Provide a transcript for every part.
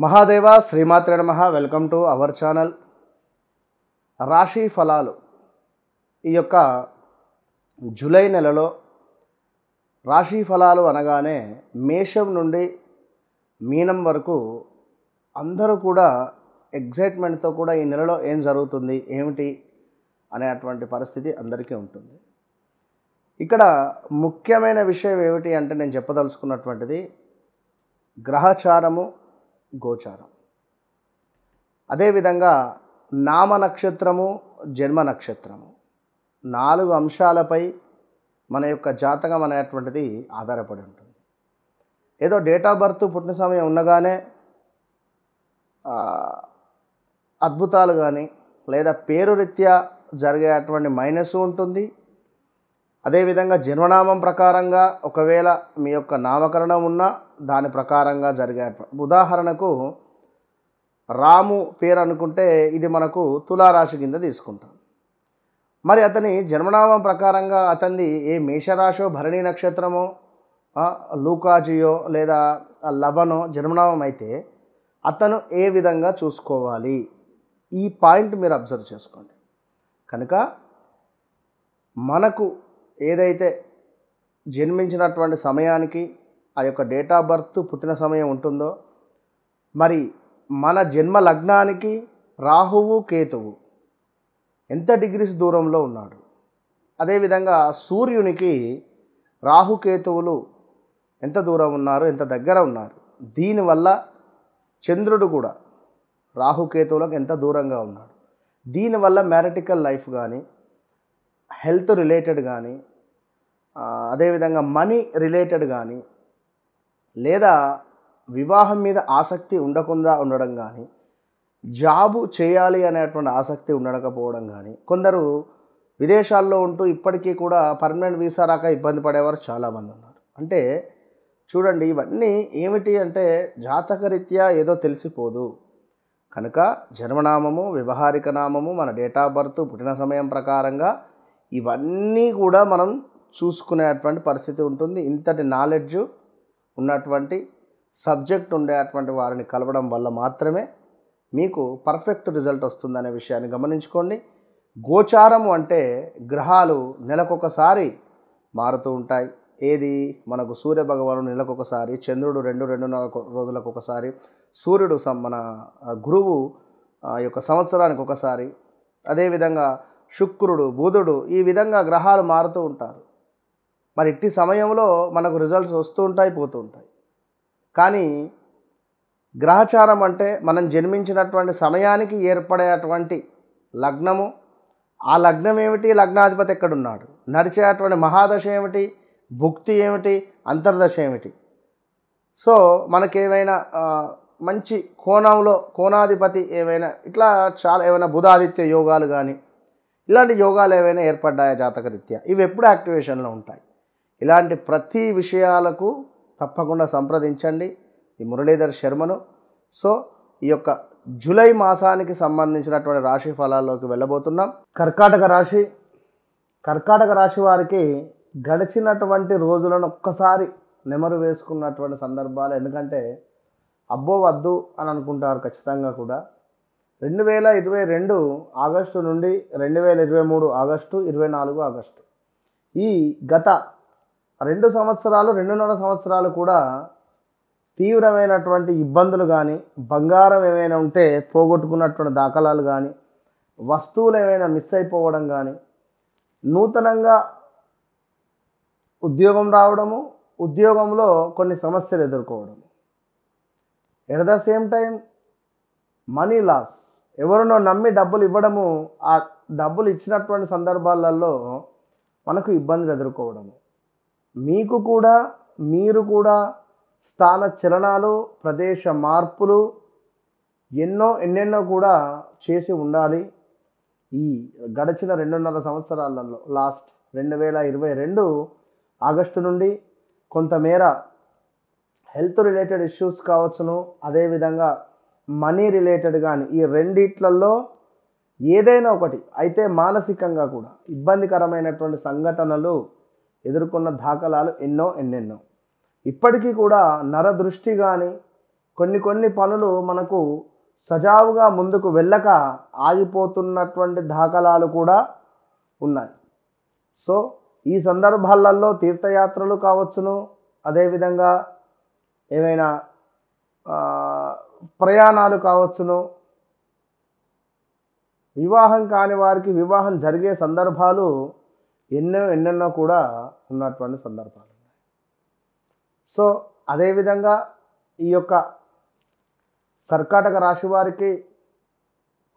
మహాదేవ శ్రీమాత్రే నమః. Welcome to our channel. రాశి ఫలాలు ఈ యొక్క జూలై నెలలో రాశి ఫలాలు అనగానే మేషం నుండి మీనం వరకు అందరూ కూడా ఎగ్జైట్మెంట్తో కూడా ఈ నెలలో ఏం జరుగుతుంది ఏమిటి అనేటువంటి పరిస్థితి అందరికీ ఉంటుంది. ఇక్కడ ముఖ్యమైన విషయం ఏమిటి అంటే నేను చెప్పదలుచుకున్నటువంటిది గ్రహచారము, గోచారం, అదేవిధంగా నామ నక్షత్రము, జన్మ నక్షత్రము, 4 అంశాలపై మన యొక్క జాతకం అనేటువంటిది ఆధారపడి ఉంటుంది. ఏదో డేట్ ఆఫ్ బర్త్ పుట్టిన సమయం ఉండగానే అద్భుతాలు కానీ లేదా పేరు రీత్యా జరిగేటువంటి మైనస్ ఉంటుంది. అదేవిధంగా జన్మనామం ప్రకారంగా ఒకవేళ మీ యొక్క నామకరణం ఉన్నా దాని ప్రకారంగా జరిగే, ఉదాహరణకు రాము పేరు అనుకుంటే ఇది మనకు తులారాశి కింద తీసుకుంటాం. మరి అతని జన్మనామం ప్రకారంగా అతనిది ఏ మేషరాశో, భరణి నక్షత్రమో, లూకాజియో లేదా లవనో జన్మనామం అయితే అతను ఏ విధంగా చూసుకోవాలి, ఈ పాయింట్ మీరు అబ్జర్వ్ చేసుకోండి. కనుక మనకు ఏదైతే జన్మించినటువంటి సమయానికి ఆ యొక్క డేట్ ఆఫ్ బర్త్ పుట్టిన సమయం ఉంటుందో, మరి మన జన్మ లగ్నానికి రాహువు, కేతువు ఎంత డిగ్రీస్ దూరంలో ఉన్నాడు, అదేవిధంగా సూర్యునికి రాహుకేతువులు ఎంత దూరం ఉన్నారు, ఎంత దగ్గర ఉన్నారు, దీనివల్ల చంద్రుడు కూడా రాహుకేతువులకు ఎంత దూరంగా ఉన్నాడు, దీనివల్ల మ్యారిటికల్ లైఫ్ కానీ, హెల్త్ రిలేటెడ్ కానీ, అదేవిధంగా మనీ రిలేటెడ్ కానీ, లేదా వివాహం మీద ఆసక్తి ఉండకుండా ఉండడం కానీ, జాబు చేయాలి అనేటువంటి ఆసక్తి ఉండకపోవడం కానీ, కొందరు విదేశాల్లో ఉంటూ ఇప్పటికీ కూడా పర్మనెంట్ వీసా రాక ఇబ్బంది పడేవారు చాలామంది ఉన్నారు. అంటే చూడండి, ఇవన్నీ ఏమిటి అంటే జాతకరీత్యా ఏదో తెలిసిపోదు. కనుక జన్మనామము, వ్యవహారిక నామము, మన డేట్ ఆఫ్ బర్త్ పుట్టిన సమయం ప్రకారంగా ఇవన్నీ కూడా మనం చూసుకునేటువంటి పరిస్థితి ఉంటుంది. ఇంతటి నాలెడ్జ్ ఉన్నటువంటి సబ్జెక్ట్ ఉండేటువంటి వారిని కలవడం వల్ల మాత్రమే మీకు పర్ఫెక్ట్ రిజల్ట్ వస్తుందనే విషయాన్ని గమనించుకోండి. గోచారము అంటే గ్రహాలు నెలకొకసారి మారుతూ ఉంటాయి. ఏది మనకు సూర్య భగవానుడు నెలకొకసారి, చంద్రుడు 2-2.5 రోజులకు ఒకసారి, సూర్యుడు మన గురువు యొక్క సంవత్సరానికి ఒకసారి, అదేవిధంగా శుక్రుడు, బుధుడు, ఈ విధంగా గ్రహాలు మారుతూ ఉంటారు. మరి ఇట్టి సమయంలో మనకు రిజల్ట్స్ వస్తూ ఉంటాయి, పోతూ ఉంటాయి. కానీ గ్రహచారం అంటే మనం జన్మించినటువంటి సమయానికి ఏర్పడేటువంటి లగ్నము, ఆ లగ్నం ఏమిటి, లగ్నాధిపతి ఎక్కడున్నాడు, నడిచేటువంటి మహాదశ ఏమిటి, భుక్తి ఏమిటి, అంతర్దశ ఏమిటి. సో మనకేమైనా మంచి కోణంలో కోణాధిపతి ఏమైనా ఇట్లా చాలా ఏమైనా బుధాదిత్య యోగాలు కానీ ఇలాంటి యోగాలు ఏవైనా ఏర్పడ్డాయా జాతకరీత్యా, ఇవి ఎప్పుడు యాక్టివేషన్లో ఉంటాయి. ఇలాంటి ప్రతి విషయాలకు తప్పకుండా సంప్రదించండి ఈ మురళీధర్ శర్మను. సో ఈ యొక్క జూలై మాసానికి సంబంధించినటువంటి రాశి ఫలాల్లోకి వెళ్ళబోతున్నాం. కర్కాటక రాశి. కర్కాటక రాశి వారికి గడిచినటువంటి రోజులను ఒక్కసారి నెమరు వేసుకున్నటువంటి సందర్భాలు, ఎందుకంటే అబ్బో వద్దు అని అనుకుంటారు ఖచ్చితంగా కూడా. 2022 ఆగస్టు నుండి 2023 ఆగస్టు, 24 ఆగస్టు, ఈ గత 2 సంవత్సరాలు, 2.5 సంవత్సరాలు కూడా తీవ్రమైనటువంటి ఇబ్బందులు కానీ, బంగారం ఏమైనా ఉంటే పోగొట్టుకున్నటువంటి దాఖలాలు కానీ, వస్తువులు ఏమైనా మిస్ అయిపోవడం కానీ, నూతనంగా ఉద్యోగం రావడము, ఉద్యోగంలో కొన్ని సమస్యలు ఎదుర్కోవడం, at the same time money loss, ఎవరినో నమ్మి డబ్బులు ఇవ్వడము, ఆ డబ్బులు ఇచ్చినటువంటి సందర్భాలలో మనకు ఇబ్బందులు ఎదుర్కోవడము, మీకు కూడా మీరు కూడా స్థాన చలనాలు, ప్రదేశ మార్పులు ఎన్నెన్నో కూడా చేసి ఉండాలి. ఈ గడిచిన 2.5 సంవత్సరాలలో లాస్ట్ 2022 ఆగస్టు నుండి కొంతమేర హెల్త్ రిలేటెడ్ ఇష్యూస్ కావచ్చును, అదేవిధంగా మనీ రిలేటెడ్ కానీ, ఈ రెండిట్లలో ఏదైనా ఒకటి అయితే మానసికంగా కూడా ఇబ్బందికరమైనటువంటి సంఘటనలు ఎదుర్కొన్న దాఖలాలు ఎన్నెన్నో. ఇప్పటికీ కూడా నరదృష్టి కానీ, కొన్ని పనులు మనకు సజావుగా ముందుకు వెళ్ళక ఆగిపోతున్నటువంటి దాఖలాలు కూడా ఉన్నాయి. సో ఈ సందర్భాలలో తీర్థయాత్రలు కావచ్చును, అదేవిధంగా ఏమైనా ప్రయాణాలు కావచ్చును, వివాహం కాని వారికి వివాహం జరిగే సందర్భాలు ఎన్నెన్నో కూడా ఉన్నటువంటి సందర్భాలు ఉన్నాయి. సో అదేవిధంగా ఈ యొక్క కర్కాటక రాశి వారికి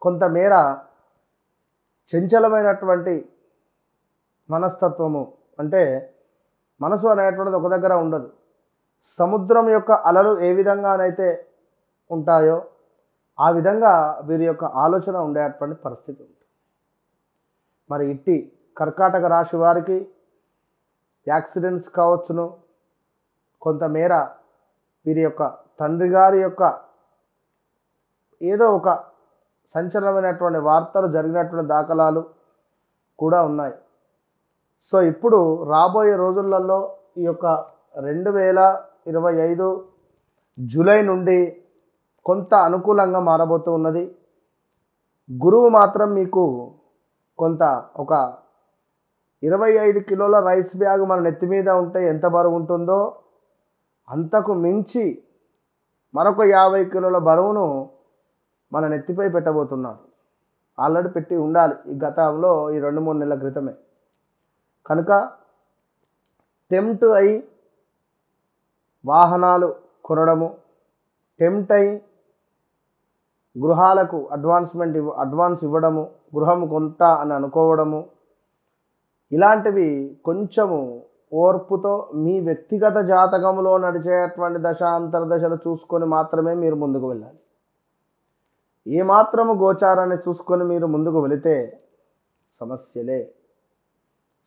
కొంతమేర చంచలమైనటువంటి మనస్తత్వము, అంటే మనసు అనేటువంటిది ఒక దగ్గర ఉండదు. సముద్రం యొక్క అలలు ఏ విధంగానైతే ఉంటాయో ఆ విధంగా వీరి యొక్క ఆలోచన ఉండేటువంటి పరిస్థితి ఉంటుంది. మరి ఇట్టి కర్కాటక రాశి వారికి యాక్సిడెంట్స్ కావచ్చును, కొంతమేర వీరి యొక్క తండ్రి గారి యొక్క ఏదో ఒక సంచలనమైనటువంటి వార్తలు జరిగినటువంటి దాఖలాలు కూడా ఉన్నాయి. సో ఇప్పుడు రాబోయే రోజులలో ఈ యొక్క 2025 జూలై నుండి కొంత అనుకూలంగా మారబోతూ ఉన్నది. గురువు మాత్రం మీకు కొంత ఒక 25 కిలోల రైస్ బ్యాగ్ మన నెత్తి మీద ఉంటే ఎంత బరువు ఉంటుందో అంతకు మించి మరొక 50 కిలోల బరువును మన నెత్తిపై పెట్టబోతున్నాడు. ఆల్రెడీ పెట్టి ఉండాలి ఈ గతంలో ఈ 2-3 నెలల క్రితమే. కనుక టెంప్ట్ అయి వాహనాలు కొనడము, టెంప్ట్ అయి గృహాలకు అడ్వాన్స్ ఇవ్వడము, గృహం కొంటా అని అనుకోవడము, ఇలాంటివి కొంచెము ఓర్పుతో మీ వ్యక్తిగత జాతకంలో నడిచేటువంటి దశాంతర్దశలు చూసుకొని మాత్రమే మీరు ముందుకు వెళ్ళాలి. ఏమాత్రము గోచారాన్ని చూసుకొని మీరు ముందుకు వెళితే సమస్యలే.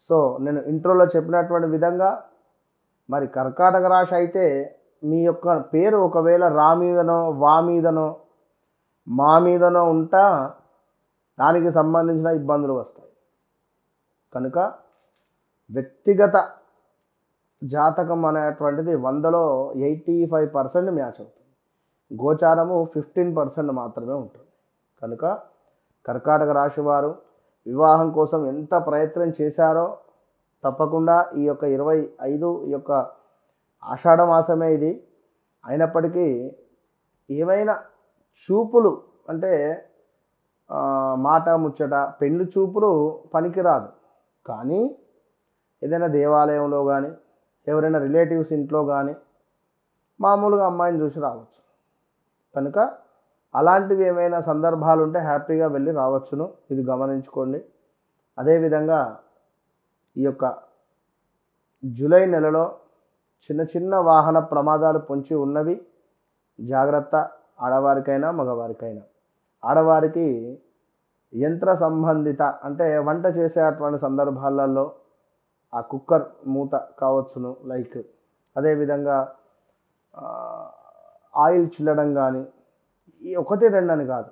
సో నేను ఇంట్రోలో చెప్పినటువంటి విధంగా మరి కర్కాటక రాశి అయితే మీ యొక్క పేరు ఒకవేళ రా మీదనో వా మీదనో మా మీదనో ఉంటా దానికి సంబంధించిన ఇబ్బందులు వస్తాయి. కనుక వ్యక్తిగత జాతకం అనేటువంటిది 100లో 85% మ్యాచ్ అవుతుంది. గోచారము 15% మాత్రమే ఉంటుంది. కనుక కర్కాటక రాశి వారు వివాహం కోసం ఎంత ప్రయత్నం చేశారో తప్పకుండా ఈ యొక్క 25 ఈ యొక్క ఆషాఢ మాసమే ఇది అయినప్పటికీ ఏమైనా చూపులు అంటే మాట ముచ్చట పెళ్లి చూపులు పనికిరాదు. కానీ ఏదైనా దేవాలయంలో కానీ ఎవరైనా రిలేటివ్స్ ఇంట్లో కానీ మామూలుగా అమ్మాయిని చూసి రావచ్చు. కనుక అలాంటివి ఏమైనా సందర్భాలు ఉంటే హ్యాపీగా వెళ్ళి రావచ్చును, ఇది గమనించుకోండి. అదేవిధంగా ఈ యొక్క జూలై నెలలో చిన్న వాహన ప్రమాదాలు పొంచి ఉన్నవి, జాగ్రత్త. ఆడవారికైనా మగవారికైనా. ఆడవారికి యంత్ర సంబంధిత అంటే వంట చేసేటువంటి సందర్భాలలో ఆ కుక్కర్ మూత కావచ్చును లైక్, అదేవిధంగా ఆయిల్ చిల్లడం కానీ, ఈ 1-2 అని కాదు,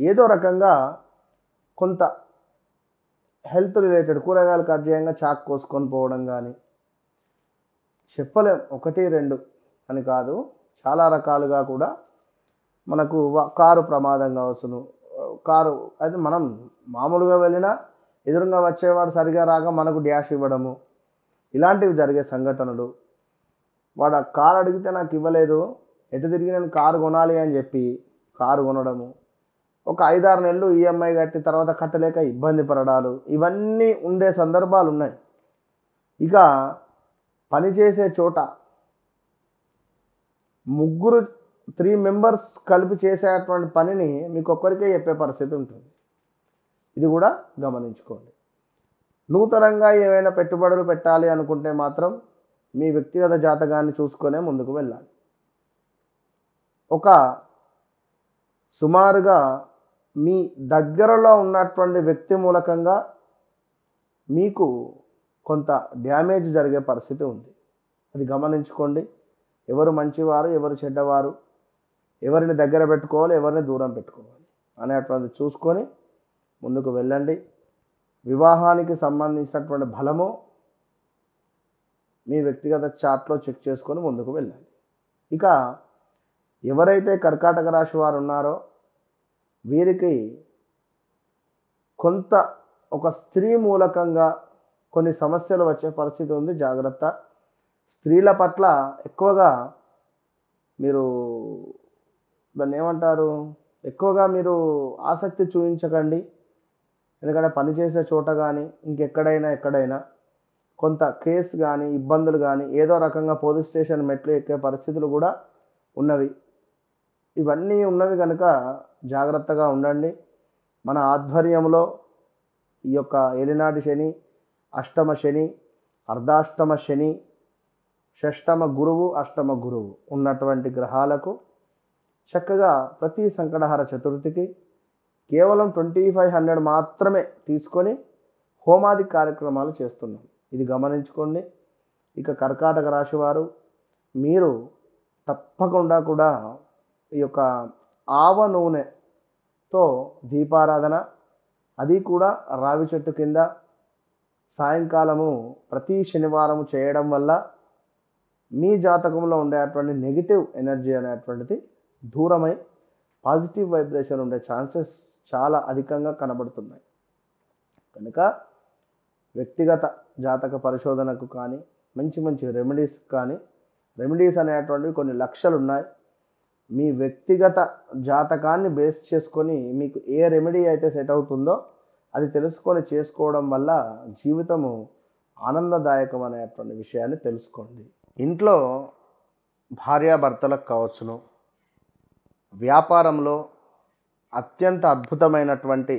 ఏదో రకంగా కొంత హెల్త్ రిలేటెడ్ కూరగాయలు కట్ చేయంగా చాక్ కోసుకొని పోవడం కానీ, చెప్పలేం 1-2 అని కాదు, చాలా రకాలుగా కూడా మనకు కారు ప్రమాదం కావచ్చును. కారు అయితే మనం మామూలుగా వెళ్ళినా ఎదురుగా వచ్చేవాడు సరిగా రాక మనకు డ్యాష్ ఇవ్వడము, ఇలాంటివి జరిగే సంఘటనలు. వాడు ఆ కారు అడిగితే నాకు ఇవ్వలేదు, ఎటు తిరిగి నేను కారు కొనాలి అని చెప్పి కారు కొనడము, ఒక 5-6 నెలలు ఈఎంఐ కట్టి తర్వాత కట్టలేక ఇబ్బంది పడడాలు, ఇవన్నీ ఉండే సందర్భాలు ఉన్నాయి. ఇక పనిచేసే చోట 3 మెంబర్స్ కలిపి చేసేటువంటి పనిని మీకు ఒక్కరికే చెప్పే పరిస్థితి ఉంటుంది. ఇది కూడా గమనించుకోండి. నూతనంగా ఏమైనా పెట్టుబడులు పెట్టాలి అనుకుంటే మాత్రం మీ వ్యక్తిగత జాతకాన్ని చూసుకొనే ముందుకు వెళ్ళాలి. ఒక సుమారుగా మీ దగ్గరలో ఉన్నటువంటి వ్యక్తి మూలకంగా మీకు కొంత డ్యామేజ్ జరిగే పరిస్థితి ఉంది. అది గమనించుకోండి. ఎవరు మంచివారు, ఎవరు చెడ్డవారు, ఎవరిని దగ్గర పెట్టుకోవాలి, ఎవరిని దూరం పెట్టుకోవాలి అనేటువంటిది చూసుకొని ముందుకు వెళ్ళండి. వివాహానికి సంబంధించినటువంటి బలము మీ వ్యక్తిగత చార్ట్లో చెక్ చేసుకొని ముందుకు వెళ్ళండి. ఇక ఎవరైతే కర్కాటక రాశి వారు ఉన్నారో వీరికి కొంత ఒక స్త్రీ మూలకంగా కొన్ని సమస్యలు వచ్చే పరిస్థితి ఉంది. జాగ్రత్త. స్త్రీల పట్ల ఎక్కువగా మీరు దాన్ని ఏమంటారు, ఎక్కువగా మీరు ఆసక్తి చూపించకండి. ఎందుకంటే పనిచేసే చోట కానీ ఎక్కడైనా కొంత కేసు కానీ ఇబ్బందులు కానీ ఏదో రకంగా పోలీస్ స్టేషన్ మెట్లు ఎక్కే పరిస్థితులు కూడా ఉన్నవి. ఇవన్నీ ఉన్నవి కనుక జాగ్రత్తగా ఉండండి. మన ఆధ్వర్యంలో ఈ యొక్క ఏలినాటి శని, అష్టమ శని, అర్ధాష్టమ శని, షష్టమ గురువు, అష్టమ గురువు ఉన్నటువంటి గ్రహాలకు చక్కగా ప్రతి సంకటహర చతుర్థికి కేవలం 2500 మాత్రమే తీసుకొని హోమాది కార్యక్రమాలు చేస్తున్నాం. ఇది గమనించుకోండి. ఇక కర్కాటక రాశి వారు మీరు తప్పకుండా కూడా ఈ యొక్క ఆవ నూనెతో దీపారాధన, అది కూడా రావి చెట్టు కింద సాయంకాలము ప్రతి శనివారం చేయడం వల్ల మీ జాతకంలో ఉండేటువంటి నెగిటివ్ ఎనర్జీ అనేటువంటిది దూరమై పాజిటివ్ వైబ్రేషన్ ఉండే ఛాన్సెస్ చాలా అధికంగా కనబడుతున్నాయి. కనుక వ్యక్తిగత జాతక పరిశోధనకు కానీ మంచి రెమెడీస్ కానీ, రెమెడీస్ అనేటువంటివి కొన్ని లక్షలు ఉన్నాయి. మీ వ్యక్తిగత జాతకాన్ని బేస్ చేసుకొని మీకు ఏ రెమెడీ అయితే సెట్ అవుతుందో అది తెలుసుకొని చేసుకోవడం వల్ల జీవితము ఆనందదాయకం అనేటువంటి విషయాన్ని తెలుసుకోండి. ఇంట్లో భార్యాభర్తలకు కావచ్చును, వ్యాపారంలో అత్యంత అద్భుతమైనటువంటి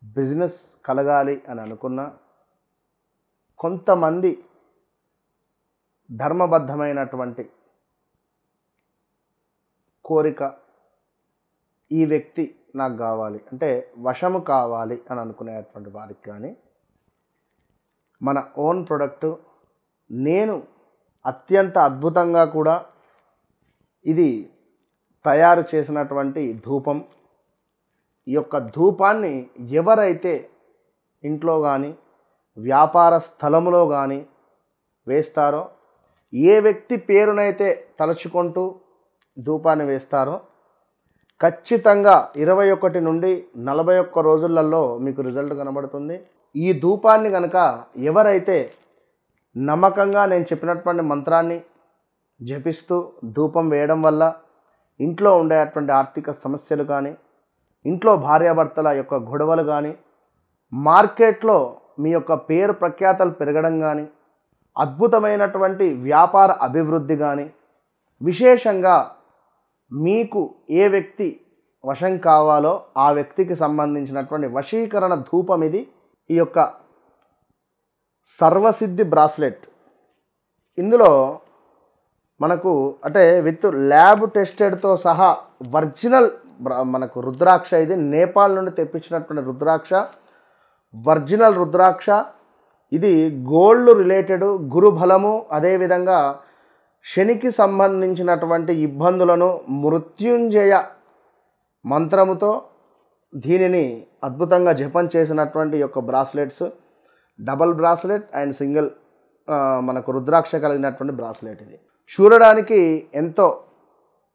బిజినెస్ కలగాలి అని అనుకున్న కొంతమంది ధర్మబద్ధమైనటువంటి కోరిక, ఈ వ్యక్తి నాకు కావాలి అంటే వశము కావాలి అని అనుకునేటువంటి వారికి కానీ మన ఓన్ ప్రొడక్టు నేను అత్యంత అద్భుతంగా కూడా ఇది తయారు చేసినటువంటి ధూపం, ఈ యొక్క ధూపాన్ని ఎవరైతే ఇంట్లో కానీ వ్యాపార స్థలములో కానీ వేస్తారో, ఏ వ్యక్తి పేరునైతే తలుచుకుంటూ ధూపాన్ని వేస్తారో ఖచ్చితంగా 21 నుండి 41 రోజులలో మీకు రిజల్ట్ కనబడుతుంది. ఈ ధూపాన్ని కనుక ఎవరైతే నమ్మకంగా నేను చెప్పినటువంటి మంత్రాన్ని జపిస్తూ ధూపం వేయడం వల్ల ఇంట్లో ఉండేటువంటి ఆర్థిక సమస్యలు కానీ, ఇంట్లో భార్యాభర్తల యొక్క గొడవలు కానీ, మార్కెట్లో మీ యొక్క పేరు ప్రఖ్యాతలు పెరగడం కానీ, అద్భుతమైనటువంటి వ్యాపార అభివృద్ధి కానీ, విశేషంగా మీకు ఏ వ్యక్తి వశం కావాలో ఆ వ్యక్తికి సంబంధించినటువంటి వశీకరణ ధూపం ఇది. ఈ యొక్క సర్వసిద్ధి బ్రాస్లెట్ ఇందులో మనకు అంటే విత్ ల్యాబ్ టెస్టెడ్తో సహా ఒరిజినల్ మనకు రుద్రాక్ష, ఇది నేపాల్ నుండి తెప్పించినటువంటి రుద్రాక్ష, ఒరిజినల్ రుద్రాక్ష. ఇది గోల్డ్ రిలేటెడ్, గురుబలము, అదేవిధంగా శనికి సంబంధించినటువంటి ఇబ్బందులను మృత్యుంజయ మంత్రముతో దీనిని అద్భుతంగా జపం చేసినటువంటి యొక్క bracelets, double bracelet and single మనకు రుద్రాక్ష కలిగినటువంటి బ్రాస్లెట్. ఇది చూడడానికి ఎంతో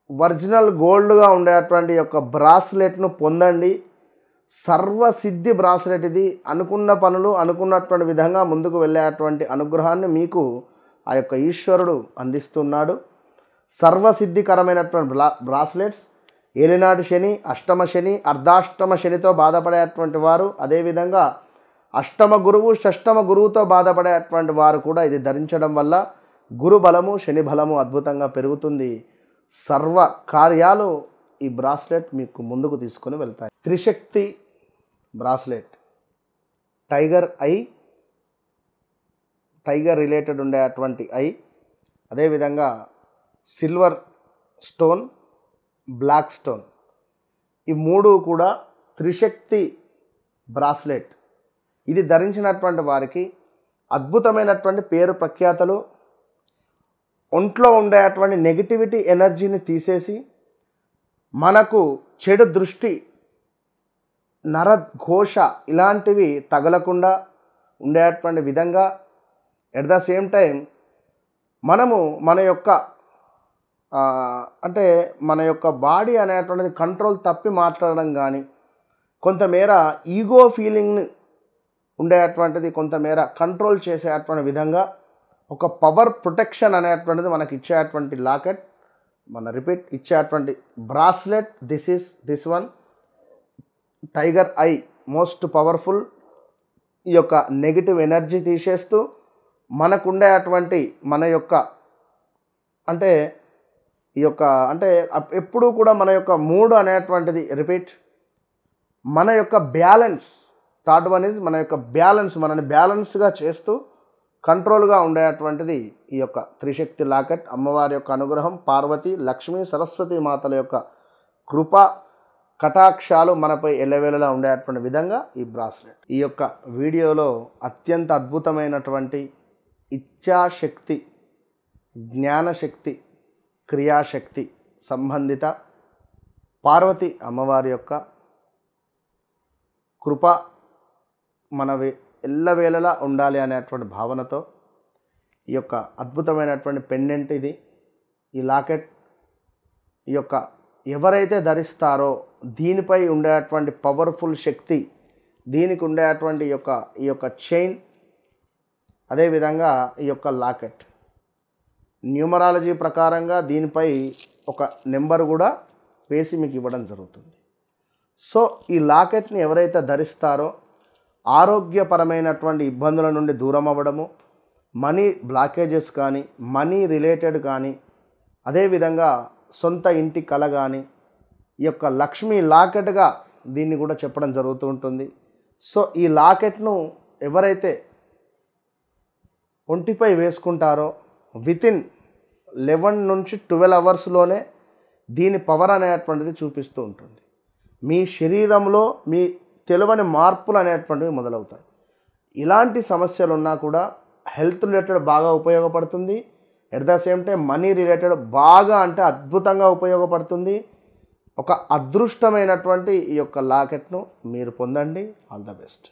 ఒరిజినల్ గోల్డ్గా ఉండేటువంటి యొక్క బ్రాస్లెట్ను పొందండి. సర్వసిద్ధి బ్రాస్లెట్ ఇది. అనుకున్న పనులు అనుకున్నటువంటి విధంగా ముందుకు వెళ్ళేటువంటి అనుగ్రహాన్ని మీకు ఆ యొక్క ఈశ్వరుడు అందిస్తున్నాడు. సర్వసిద్ధికరమైనటువంటి బ్రాస్లెట్స్. ఏలినాటి శని, అష్టమ శని, అర్ధాష్టమ శనితో బాధపడేటువంటి వారు, అదేవిధంగా అష్టమ గురువు, షష్టమ గురువుతో బాధపడేటువంటి వారు కూడా ఇది ధరించడం వల్ల గురు బలము, శని బలము అద్భుతంగా పెరుగుతుంది. సర్వ కార్యాలు ఈ బ్రాస్లెట్ మీకు ముందుకు తీసుకొని వెళ్తాయి. Trishakti bracelet, tiger eye, tiger related ఉండేటువంటి ఐ, అదేవిధంగా సిల్వర్ స్టోన్, బ్లాక్ స్టోన్, ఈ మూడు కూడా త్రిశక్తి బ్రాస్లెట్. ఇది ధరించినటువంటి వారికి అద్భుతమైనటువంటి పేరు ప్రఖ్యాతలు, ఒంట్లో ఉండేటువంటి నెగిటివిటీ ఎనర్జీని తీసేసి మనకు చెడు దృష్టి, నరఘోష ఇలాంటివి తగలకుండా ఉండేటువంటి విధంగా, ఎట్ ద సేమ్ టైం మనము మన యొక్క అంటే మన యొక్క బాడీ అనేటువంటిది కంట్రోల్ తప్పి మాట్లాడడం కానీ, కొంతమేర ఈగో ఫీలింగ్ని ఉండేటువంటిది కొంతమేర కంట్రోల్ చేసేటువంటి విధంగా ఒక పవర్ ప్రొటెక్షన్ అనేటువంటిది మనకి ఇచ్చేటువంటి లాకెట్, రిపీట్ ఇచ్చేటువంటి bracelet. This one tiger I most powerful. ఈ యొక్క నెగిటివ్ ఎనర్జీ తీసేస్తూ మనకుండేటువంటి మన యొక్క అంటే ఈ యొక్క అంటే ఎప్పుడూ కూడా మన యొక్క మూడ్ అనేటువంటిది రిపీట్ మన యొక్క బ్యాలెన్స్. థర్డ్ వన్ ఈజ్ మన యొక్క బ్యాలెన్స్, మనని బ్యాలెన్స్గా చేస్తూ కంట్రోల్గా ఉండేటువంటిది ఈ యొక్క త్రిశక్తి లాకెట్. అమ్మవారి యొక్క అనుగ్రహం, పార్వతి, లక్ష్మీ, సరస్వతి మాతల యొక్క కృప కటాక్షాలు మనపై ఎల్లవేళలా ఉండేటువంటి విధంగా ఈ బ్రాస్లెట్. ఈ యొక్క వీడియోలో అత్యంత అద్భుతమైనటువంటి ఇచ్ఛాశక్తి, జ్ఞానశక్తి, క్రియాశక్తి సంబంధిత పార్వతి అమ్మవారి యొక్క కృప మనవి ఎల్లవేళలా ఉండాలి అనేటువంటి భావనతో ఈ యొక్క అద్భుతమైనటువంటి పెండెంట్ ఇది. ఈ లాకెట్ ఈ యొక్క ఎవరైతే ధరిస్తారో దీనిపై ఉండేటువంటి పవర్ఫుల్ శక్తి, దీనికి ఉండేటువంటి ఈ యొక్క చైన్, అదేవిధంగా ఈ యొక్క లాకెట్ న్యూమరాలజీ ప్రకారంగా దీనిపై ఒక నెంబర్ కూడా వేసి మీకు ఇవ్వడం జరుగుతుంది. సో ఈ లాకెట్ని ఎవరైతే ధరిస్తారో ఆరోగ్యపరమైనటువంటి ఇబ్బందుల నుండి దూరం అవ్వడము, మనీ బ్లాకేజెస్ కానీ, మనీ రిలేటెడ్ కానీ, అదేవిధంగా సొంత ఇంటి కల కానీ, ఈ యొక్క లక్ష్మీ లాకెట్గా దీన్ని కూడా చెప్పడం జరుగుతూ ఉంటుంది. సో ఈ లాకెట్ను ఎవరైతే ఒంటిపై వేసుకుంటారో వితిన్ 11 నుంచి 12 అవర్స్లోనే దీని పవర్ అనేటువంటిది చూపిస్తూ ఉంటుంది. మీ శరీరంలో మీ తెలియని మార్పులు అనేటువంటివి మొదలవుతాయి. ఇలాంటి సమస్యలు ఉన్నా కూడా హెల్త్ రిలేటెడ్ బాగా ఉపయోగపడుతుంది. At the same time money related బాగా అంటే అద్భుతంగా ఉపయోగపడుతుంది. ఒక అదృష్టమైనటువంటి ఈ యొక్క లాకెట్ను మీరు పొందండి. All the best.